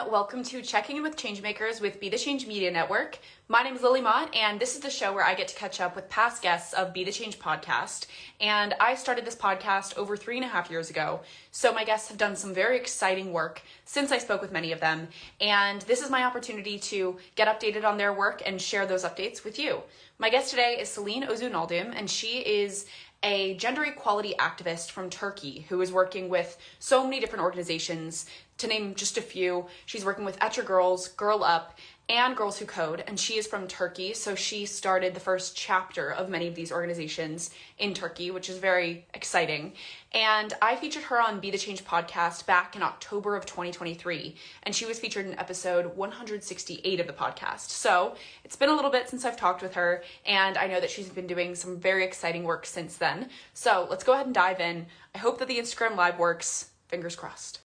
Welcome to Checking In with Changemakers with Be the Change Media Network. My name is Lily Mott, and this is the show where I get to catch up with past guests of Be the Change podcast. And I started this podcast over 3.5 years ago, so my guests have done some very exciting work since I spoke with many of them, and this is my opportunity to get updated on their work and share those updates with you. My guest today is Selin Ozunaldim, and she is a gender equality activist from Turkey who is working with so many different organizations. To name just a few, she's working with Etcher Girls, Girl Up, and Girls Who Code, and she is from Turkey, so she started the first chapter of many of these organizations in Turkey, which is very exciting. And I featured her on Be the Change podcast back in October of 2023, and she was featured in episode 168 of the podcast. So it's been a little bit since I've talked with her, and I know that she's been doing some very exciting work since then. So let's go ahead and dive in. I hope that the Instagram Live works. Fingers crossed.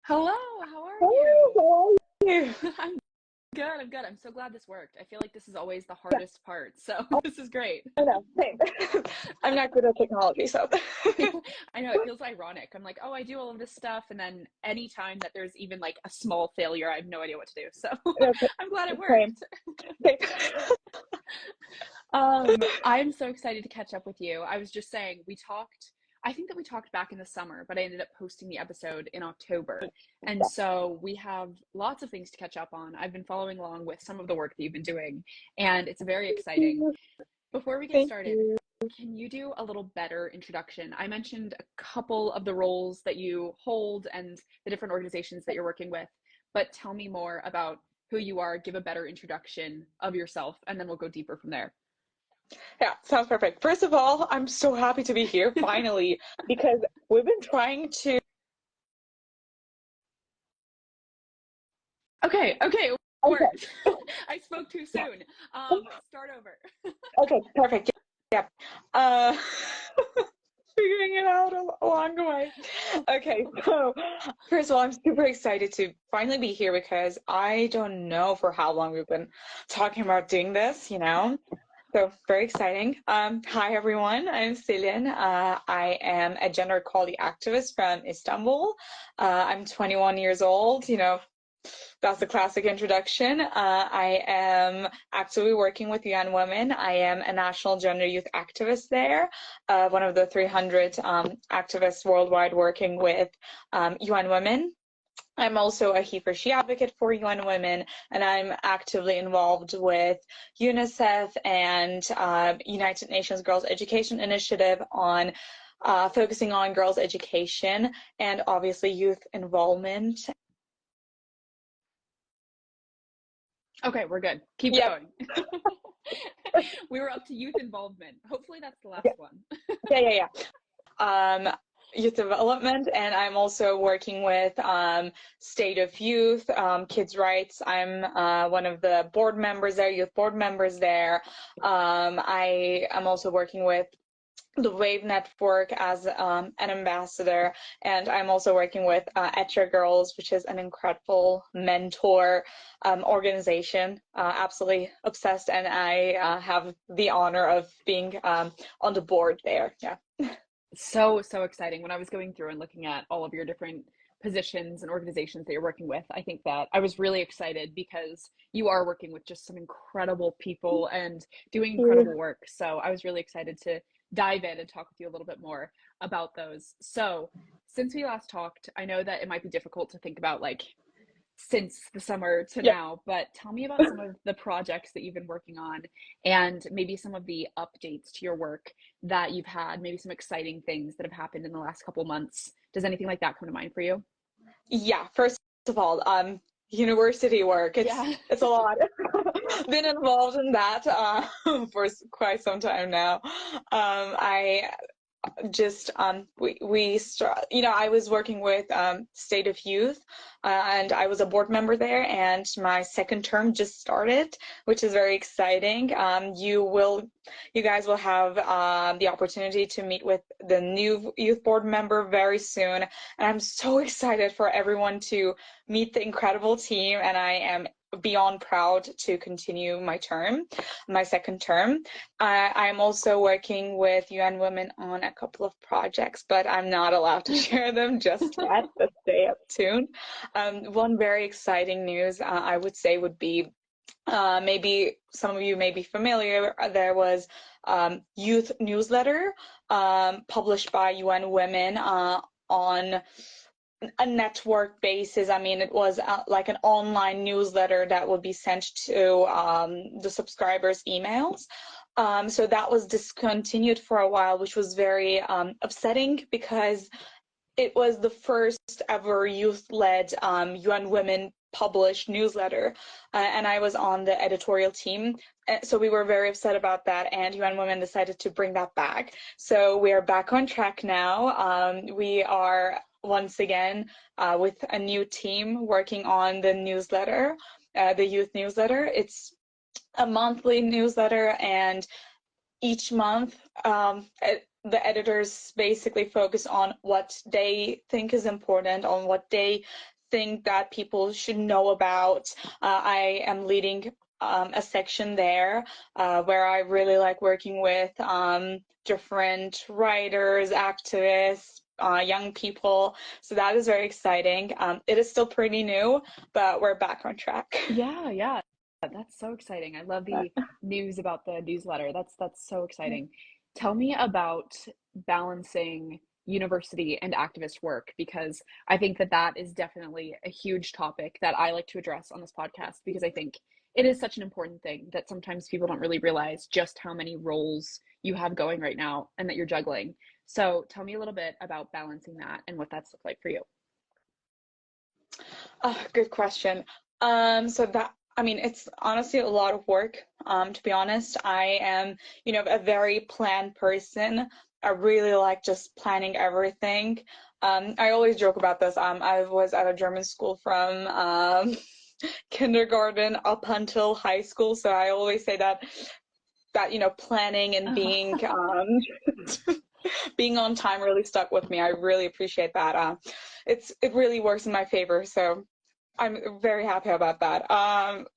Hello, how are you? How are you? I'm good. I'm so glad this worked. I feel like this is always the hardest part, so this is great. I know, same. I'm not good at technology, so. I know, it feels ironic. I'm like, oh, I do all of this stuff, and then anytime that there's even like a small failure, I have no idea what to do, so I'm glad it worked. I'm so excited to catch up with you. I was just saying, I think that we talked back in the summer, but I ended up posting the episode in October. And so we have lots of things to catch up on. I've been following along with some of the work that you've been doing, and it's very exciting. Before we get started, can you do a little better introduction? I mentioned a couple of the roles that you hold and the different organizations that you're working with, but tell me more about who you are, give a better introduction of yourself, and then we'll go deeper from there. Yeah, sounds perfect. First of all, I'm so happy to be here finally, because we've been trying to. Okay. I spoke too soon. Start over. Okay, perfect. Yeah. Figuring it out along the way. Okay, so first of all, I'm super excited to finally be here because I don't know for how long we've been talking about doing this, So very exciting. Hi, everyone. I'm Selin. I am a gender equality activist from Istanbul. I'm 21 years old. That's the classic introduction. I am actively working with UN Women. I am a national gender youth activist there, one of the 300 activists worldwide working with UN Women. I'm also a he for she advocate for UN Women, and I'm actively involved with UNICEF and United Nations Girls Education Initiative on focusing on girls' education and obviously youth involvement. Okay, we're good. Keep going. We were up to youth involvement. Hopefully that's the last one. Yeah. Youth development, and I'm also working with State of Youth, Kids' Rights. I'm one of the board members there, youth board members there. I am also working with the WAVE network as an ambassador, and I'm also working with Etcher Girls, which is an incredible mentor organization. Absolutely obsessed, and I have the honor of being on the board there. Yeah. So exciting. When I was going through and looking at all of your different positions and organizations that you're working with, I think that I was really excited because you are working with just some incredible people and doing incredible work. So I was really excited to dive in and talk with you a little bit more about those. So since we last talked, I know that it might be difficult to think about since the summer to now, but tell me about some of the projects that you've been working on and maybe some of the updates to your work that you've had, maybe some exciting things that have happened in the last couple months. Does anything like that come to mind for you? Yeah, first of all, university work, it's a lot. Been involved in that for quite some time now. I was working with State of Youth, and I was a board member there, and my second term just started, which is very exciting. You guys will have the opportunity to meet with the new youth board member very soon, and I'm so excited for everyone to meet the incredible team, and I am beyond proud to continue my second term. I'm also working with UN Women on a couple of projects, but I'm not allowed to share them just yet, but stay tuned. One very exciting news I would say would be maybe some of you may be familiar. There was youth newsletter published by UN Women on a network basis. I mean, it was like an online newsletter that would be sent to the subscribers' emails. So that was discontinued for a while, which was very upsetting because it was the first ever youth-led UN Women published newsletter, and I was on the editorial team. So we were very upset about that, and UN Women decided to bring that back. So we are back on track now. We are once again with a new team working on the newsletter, the youth newsletter. It's a monthly newsletter, and each month the editors basically focus on what they think is important, on what they think that people should know about. I am leading a section there where I really like working with different writers, activists, young people. So that is very exciting. It is still pretty new, but we're back on track. Yeah. That's so exciting. I love the news about the newsletter. That's so exciting. Tell me about balancing university and activist work, because I think that is definitely a huge topic that I like to address on this podcast, because I think it is such an important thing that sometimes people don't really realize just how many roles you have going right now and that you're juggling. So tell me a little bit about balancing that and what that's looked like for you. Good question. So that, I mean, it's honestly a lot of work. To be honest, I am, a very planned person. I really like just planning everything. I always joke about this. I was at a German school from kindergarten up until high school, so I always say that planning and being being on time really stuck with me. I really appreciate that. It really works in my favor, so I'm very happy about that.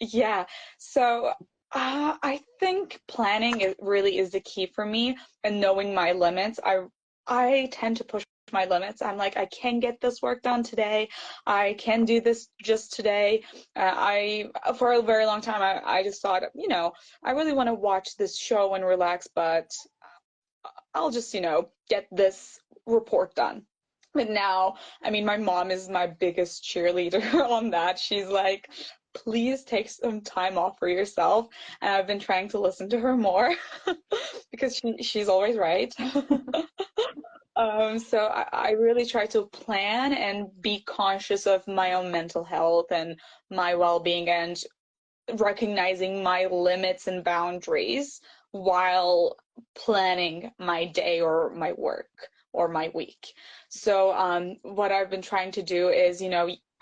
Yeah, so I think planning really is the key for me, and knowing my limits. I tend to push my limits. I'm like, I can get this work done today. I can do this just today. I for a very long time I just thought, I really want to watch this show and relax, but I'll just, get this report done. But now, I mean, my mom is my biggest cheerleader on that. She's like, please take some time off for yourself. And I've been trying to listen to her more because she's always right. So I really try to plan and be conscious of my own mental health and my well-being, and recognizing my limits and boundaries while planning my day or my work or my week. So what I've been trying to do is,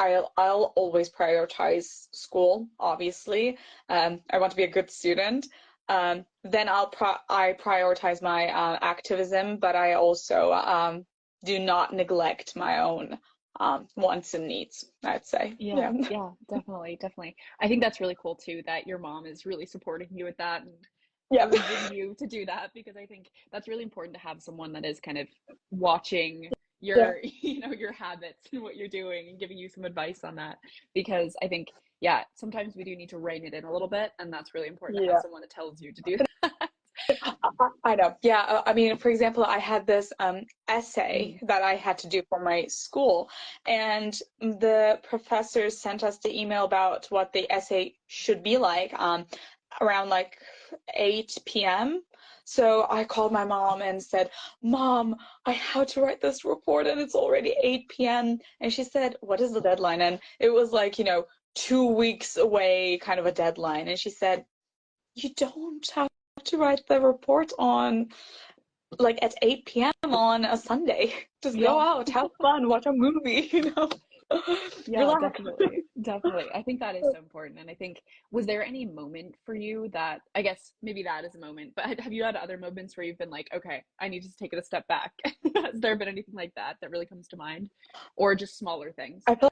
I'll always prioritize school, obviously. I want to be a good student. Then I prioritize my activism, but I also do not neglect my own wants and needs, I'd say. Yeah, definitely. I think that's really cool too, that your mom is really supporting you with that and Yeah. urging you to do that, because I think that's really important to have someone that is kind of watching Yeah. your, your habits and what you're doing and giving you some advice on that. Because I think, yeah, sometimes we do need to rein it in a little bit, and that's really important to have Yeah. someone that tells you to do that. I know. Yeah. I mean, for example, I had this essay that I had to do for my school, and the professors sent us the email about what the essay should be like around like 8 p.m. So I called my mom and said, Mom, I have to write this report and it's already 8 p.m. And she said, what is the deadline? And it was like, 2 weeks away kind of a deadline. And she said, you don't have to write the report on like at 8 p.m. on a Sunday. Just go Yeah. out, have fun, watch a movie, Yeah, relax. definitely. I think that is so important. And I think, was there any moment for you that, I guess maybe that is a moment, but have you had other moments where you've been like, okay, I need to take it a step back? Has there been anything like that that really comes to mind? Or just smaller things? I feel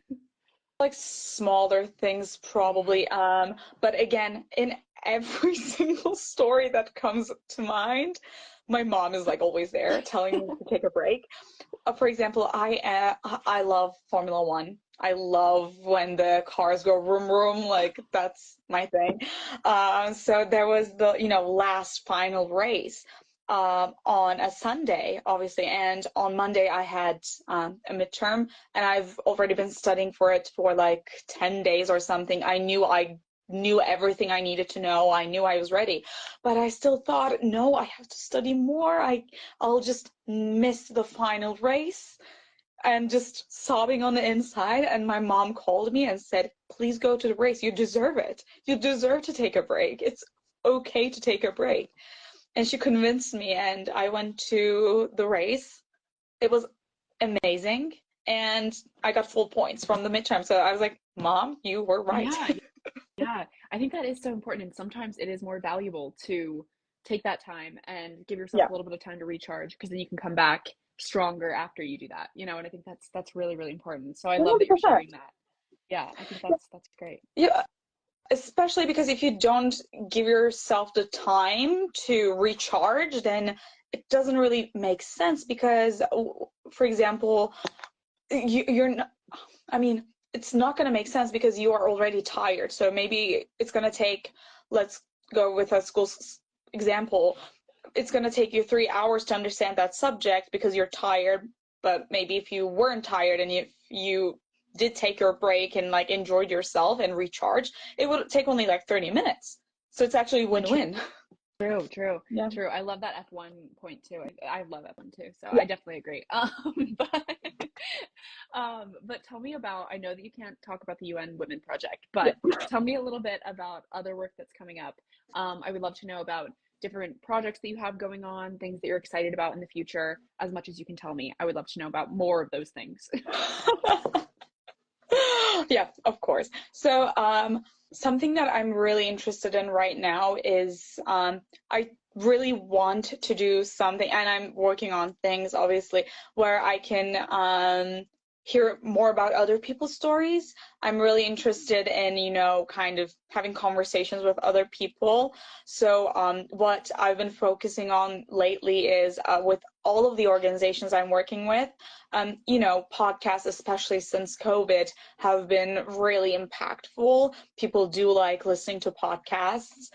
like smaller things probably. But again, in every single story that comes to mind, my mom is like always there telling me to take a break. For example, I love Formula One. I love when the cars go vroom vroom, like that's my thing. So there was the, last final race on a Sunday, obviously, and on Monday I had a midterm, and I've already been studying for it for like 10 days or something. I knew everything I needed to know. I knew I was ready, but I still thought, no, I have to study more. I'll just miss the final race, and just sobbing on the inside. And my mom called me and said, please go to the race. You deserve it. You deserve to take a break. It's okay to take a break. And she convinced me, and I went to the race. It was amazing, and I got full points from the midterm. So I was like, Mom, you were right. Yeah, yeah. I think that is so important. And sometimes it is more valuable to take that time and give yourself Yeah, a little bit of time to recharge because then you can come back stronger after you do that, and I think that's really, really important. So I love that you're 100%. sharing that. Yeah, I think that's great. Yeah, especially because if you don't give yourself the time to recharge, then it doesn't really make sense because, for example, you're not, I mean, it's not going to make sense because you are already tired. So maybe it's going to take, let's go with a school example. It's going to take you 3 hours to understand that subject because you're tired. But maybe if you weren't tired and you did take your break and like enjoyed yourself and recharged, it would take only like 30 minutes. So it's actually win-win. True, true, Yeah. true. I love that F1 point too. I love F1 too, so Yeah. I definitely agree. But tell me about, I know that you can't talk about the UN Women Project, Yeah. but tell me a little bit about other work that's coming up. I would love to know about different projects that you have going on, things that you're excited about in the future, as much as you can tell me. I would love to know about more of those things. Yeah, of course. So, something that I'm really interested in right now is I really want to do something, and I'm working on things, obviously, where I can hear more about other people's stories. I'm really interested in, kind of having conversations with other people. So, what I've been focusing on lately is with all of the organizations I'm working with, podcasts, especially since COVID, have been really impactful. People do like listening to podcasts.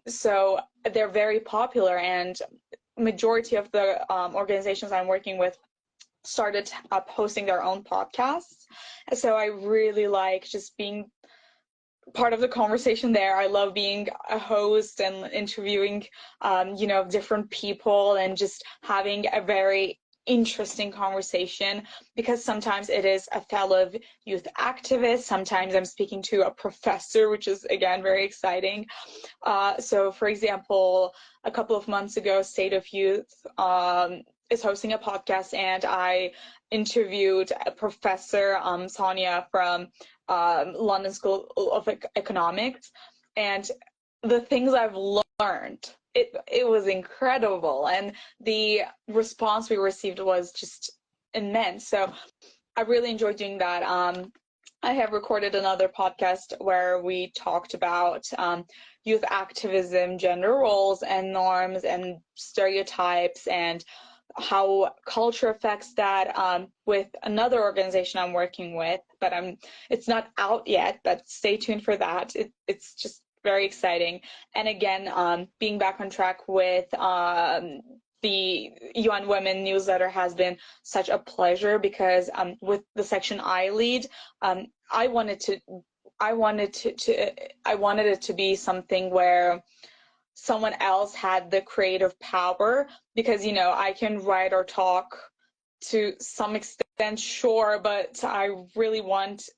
So they're very popular, and majority of the organizations I'm working with started posting their own podcasts. So I really like just being part of the conversation there. I love being a host and interviewing, different people and just having a very interesting conversation, because sometimes it is a fellow youth activist, sometimes I'm speaking to a professor, which is again very exciting. So for example, a couple of months ago, State of Youth is hosting a podcast, and I interviewed a professor, Sonia from London School of Economics, and the things I've learned, it was incredible, and the response we received was just immense. So I really enjoyed doing that. I have recorded another podcast where we talked about youth activism, gender roles and norms and stereotypes, and how culture affects that, with another organization I'm working with, but it's not out yet, but stay tuned for that. It's just very exciting. And again, being back on track with the UN Women newsletter has been such a pleasure, because with the section I lead, I wanted it to be something where someone else had the creative power, because I can write or talk to some extent, sure, but I would really want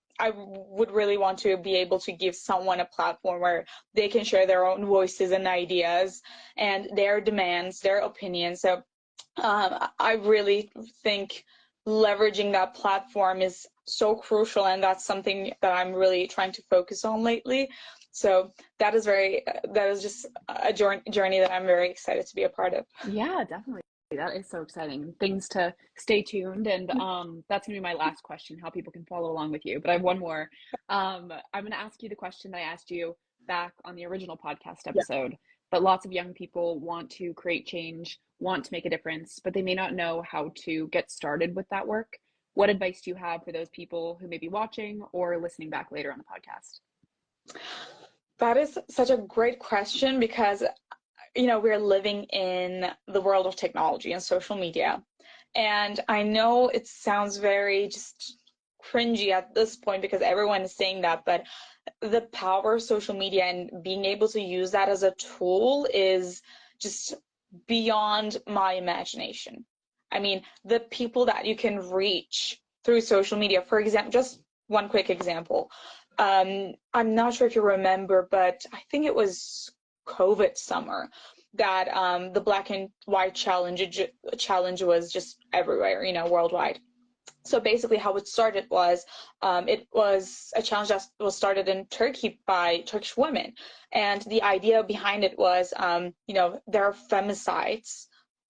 to be able to give someone a platform where they can share their own voices and ideas and their demands, their opinions. So I really think leveraging that platform is so crucial, and that's something that I'm really trying to focus on lately. So that is just a journey that I'm very excited to be a part of. Yeah, definitely. That is so exciting. Things to stay tuned. And that's going to be my last question, how people can follow along with you. But I have one more. I'm going to ask you the question that I asked you back on the original podcast Yeah. episode. But lots of young people want to create change, want to make a difference, but they may not know how to get started with that work. What advice do you have for those people who may be watching or listening back later on the podcast? That is such a great question because, we're living in the world of technology and social media. And I know it sounds very just cringy at this point because everyone is saying that, but the power of social media and being able to use that as a tool is just beyond my imagination. I mean, the people that you can reach through social media, for example, just one quick example. I'm not sure if you remember, but I think it was COVID summer that the black and white challenge was just everywhere, worldwide. So basically how it started was it was a challenge that was started in Turkey by Turkish women. And the idea behind it was, there are femicides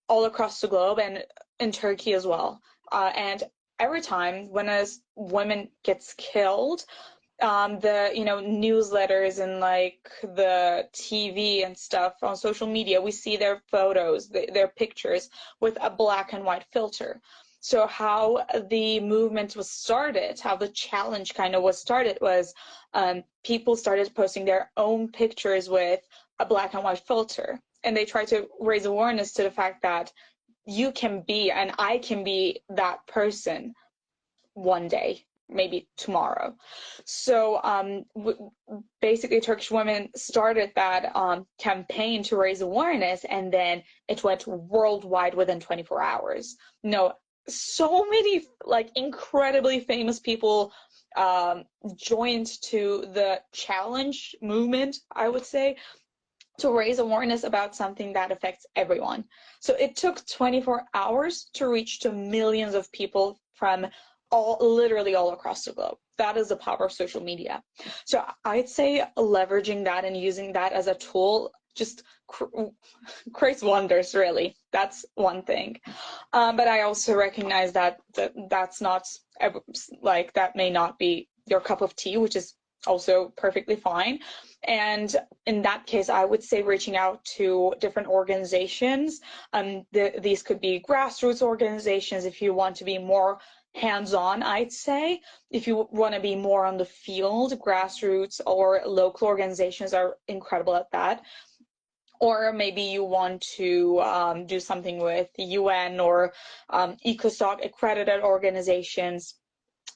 all across the globe and in Turkey as well. And every time when a woman gets killed, the newsletters and like the TV and stuff on social media, we see their photos, their pictures with a black and white filter. So how the movement was started, how the challenge kind of was started was people started posting their own pictures with a black and white filter, and they tried to raise awareness to the fact that you can be and I can be that person one day, maybe tomorrow. So basically Turkish women started that campaign to raise awareness, and then it went worldwide within 24 hours. So many like incredibly famous people joined to the challenge movement, I would say, to raise awareness about something that affects everyone. So it took 24 hours to reach to millions of people from literally all across the globe. That is the power of social media. So I'd say leveraging that and using that as a tool just creates wonders, really. That's one thing. But I also recognize that's not, like, that may not be your cup of tea, which is also perfectly fine. And in that case, I would say reaching out to different organizations. These could be grassroots organizations if you want to be more hands-on, I'd say. If you want to be more on the field, grassroots or local organizations are incredible at that. Or maybe you want to do something with the UN or ECOSOC accredited organizations.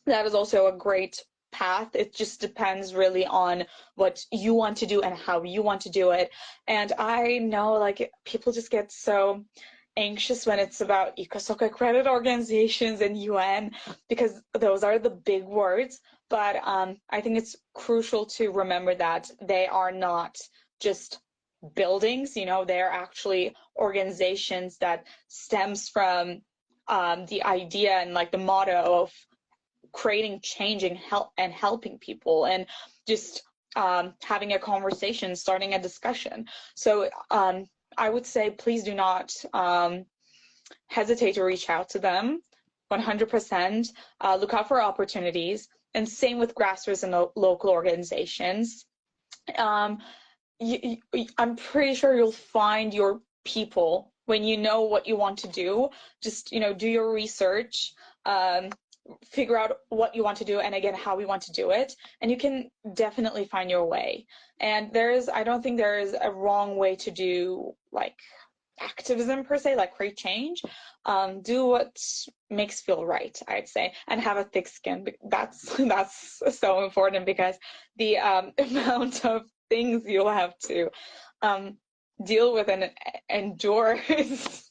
That is also a great path. It just depends really on what you want to do and how you want to do it. And I know, like, people just get so anxious when it's about ECOSOC accredited organizations and UN, because those are the big words. But I think it's crucial to remember that they are not just buildings, they're actually organizations that stems from the idea and like the motto of creating change and helping people, and just having a conversation, starting a discussion. So I would say please do not hesitate to reach out to them. 100%. Look out for opportunities, and same with grassroots and local organizations. I'm pretty sure you'll find your people when you know what you want to do. Just do your research, figure out what you want to do, and again how we want to do it, and you can definitely find your way. And I don't think there is a wrong way to do like activism per se, like create change. Do what makes feel right, I'd say, and have a thick skin. That's so important, because the amount of things you'll have to deal with and endure is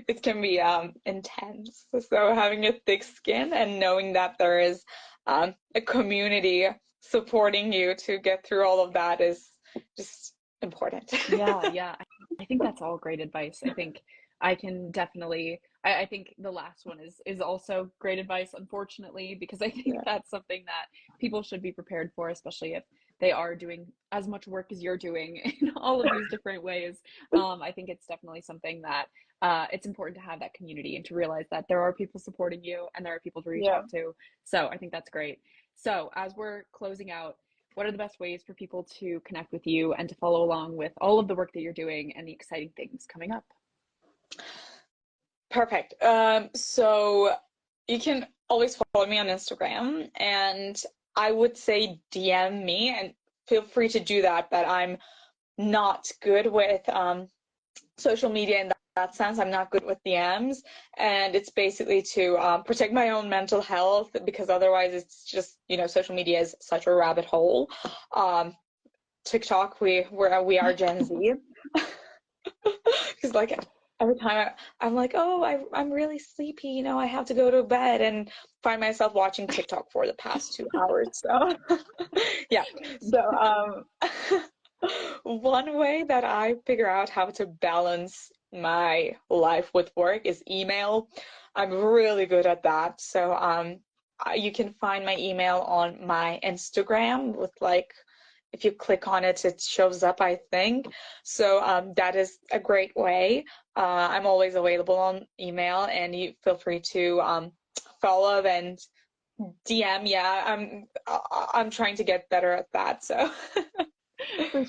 it can be intense. So having a thick skin and knowing that there is a community supporting you to get through all of that is just important. Yeah. I think that's all great advice. I think I can definitely, I think the last one is also great advice, unfortunately, because I think that's something that people should be prepared for, especially if they are doing as much work as you're doing in all of these different ways. I think it's definitely something that it's important to have that community and to realize that there are people supporting you and there are people to reach Yeah. out to. So I think that's great. So as we're closing out, what are the best ways for people to connect with you and to follow along with all of the work that you're doing and the exciting things coming up? Perfect. So you can always follow me on Instagram, and I would say DM me, and feel free to do that, but I'm not good with social media in that sense. I'm not good with DMs, and it's basically to protect my own mental health, because otherwise it's just, social media is such a rabbit hole. TikTok, we are Gen Z. Because like every time I'm like, oh, I'm really sleepy, I have to go to bed, and find myself watching TikTok for the past 2 hours. So yeah. So one way that I figure out how to balance my life with work is email. I'm really good at that. So you can find my email on my Instagram with like, if you click on it, it shows up, I think. So that is a great way. I'm always available on email, and you feel free to follow and DM. Yeah, I'm trying to get better at that. So For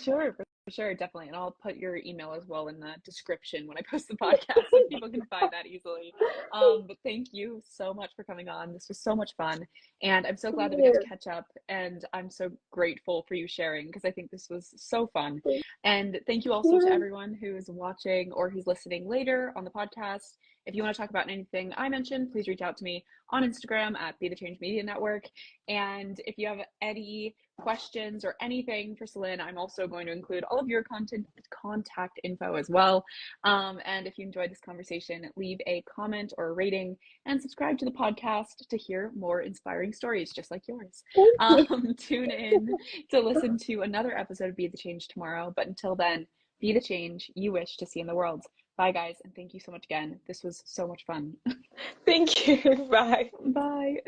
sure, definitely. And I'll put your email as well in the description when I post the podcast so people can find that easily. But thank you so much for coming on. This was so much fun. And I'm so glad that we got to catch up. And I'm so grateful for you sharing, because I think this was so fun. And thank you also to everyone who's watching or who's listening later on the podcast. If you want to talk about anything I mentioned, please reach out to me on Instagram at Be the Change Media Network. And if you have any questions or anything for Selin, I'm also going to include all of your contact info as well. And if you enjoyed this conversation, leave a comment or a rating and subscribe to the podcast to hear more inspiring stories just like yours. Tune in to listen to another episode of Be the Change tomorrow. But until then, be the change you wish to see in the world. Bye, guys, and thank you so much again. This was so much fun. thank you. Bye. Bye.